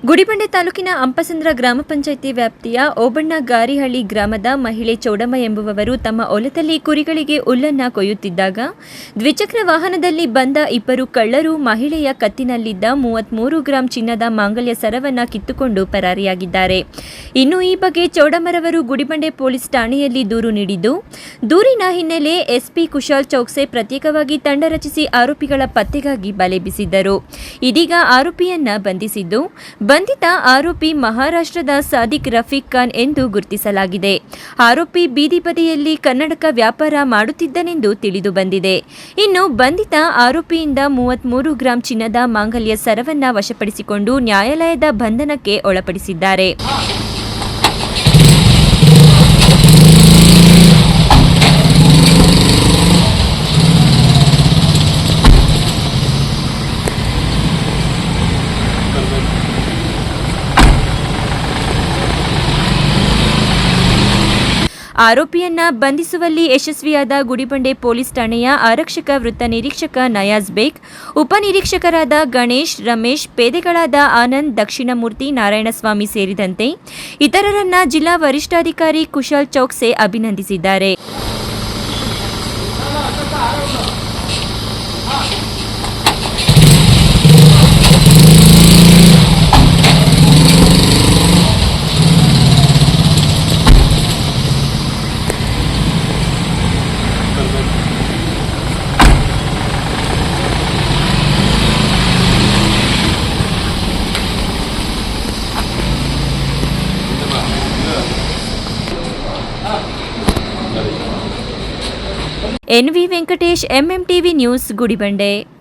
ಗುಡಿಬಂಡೆ ತಾಲೂಕಿನ ಅಂಪಸಂದ್ರ ಗ್ರಾಮ ಪಂಚಾಯಿತಿ ವ್ಯಾಪ್ತಿಯ ಓಬಣ್ಣ ಗಾರಿಹಳ್ಳಿ ಗ್ರಾಮದ ಮಹಿಳೆ ಚೌಡಮ್ಮ ಎಂಬುವವರು ತಮ್ಮ ಹೊಲದಲ್ಲಿ ಕುರಿಗಳಿಗೆ ಹುಲ್ಲನ್ನು ಕೊಯ್ಯುತ್ತಿದ್ದಾಗ ದ್ವಿಚಕ್ರ ವಾಹನದಲ್ಲಿ ಬಂದ ಇಬ್ಬರು ಕಳ್ಳರು ಮಹಿಳೆಯ ಕತ್ತಿನಲ್ಲಿದ್ದ 33 ಗ್ರಾಂ ಚಿನ್ನದ ಮಾಂಗಲ್ಯ ಸರವನ್ನು ಕಿತ್ತುಕೊಂಡು ಪರಾರಿಯಾಗಿದ್ದಾರೆ. ಇನ್ನು ಈ ಬಗ್ಗೆ ಚೌಡಮ್ಮರವರು ಗುಡಿಬಂಡೆ ಪೊಲೀಸ್ ಠಾಣೆಯಲ್ಲಿ ದೂರು ನೀಡಿದ್ದು, ದೂರಿನ ಹಿನ್ನೆಲೆ ಎಸ್ಪಿ ಕುಶಾಲ್ ಚೌಕ್ಸೆ ಪ್ರತ್ಯೇಕವಾಗಿ ತಂಡ ರಚಿಸಿ ಆರೋಪಿಗಳ ಪತ್ತೆಗಾಗಿ ಬಲೆ ಬೀಸಿದ್ದರು. ಇದೀಗ ಆರೋಪಿಯನ್ನ ಬಂಧಿಸಿದ್ದು, ಬಂಧಿತ ಆರೋಪಿ ಮಹಾರಾಷ್ಟ್ರದ ಸಾದಿಕ್ ರಫೀಕ್ ಖಾನ್ ಎಂದು ಗುರುತಿಸಲಾಗಿದೆ. ಆರೋಪಿ ಬೀದಿ ಬದಿಯಲ್ಲಿ ಕನ್ನಡಕ ವ್ಯಾಪಾರ ಮಾಡುತ್ತಿದ್ದನೆಂದು ತಿಳಿದು ಬಂದಿದೆ. ಇನ್ನು ಬಂಧಿತ ಆರೋಪಿಯಿಂದ 33 ಗ್ರಾಂ ಚಿನ್ನದ ಮಾಂಗಲ್ಯ ಸರವನ್ನ ವಶಪಡಿಸಿಕೊಂಡು ನ್ಯಾಯಾಲಯದ ಬಂಧನಕ್ಕೆ ಒಳಪಡಿಸಿದ್ದಾರೆ. ಆರೋಪಿಯನ್ನ ಬಂಧಿಸುವಲ್ಲಿ ಯಶಸ್ವಿಯಾದ ಗುಡಿಬಂಡೆ ಪೊಲೀಸ್ ಠಾಣೆಯ ಆರಕ್ಷಕ ವೃತ್ತ ನಿರೀಕ್ಷಕ ನಯಾಜ್ ಬೇಗ್, ಉಪನಿರೀಕ್ಷಕರಾದ ಗಣೇಶ್, ರಮೇಶ್, ಪೇದೆಗಳಾದ ಆನಂದ್, ದಕ್ಷಿಣಮೂರ್ತಿ, ನಾರಾಯಣಸ್ವಾಮಿ ಸೇರಿದಂತೆ ಇತರರನ್ನ ಜಿಲ್ಲಾ ವರಿಷ್ಠಾಧಿಕಾರಿ ಕುಶಾಲ್ ಚೌಕ್ಸೆ ಅಭಿನಂದಿಸಿದ್ದಾರೆ. N V Venkatesh, MM TV news, Gudibande.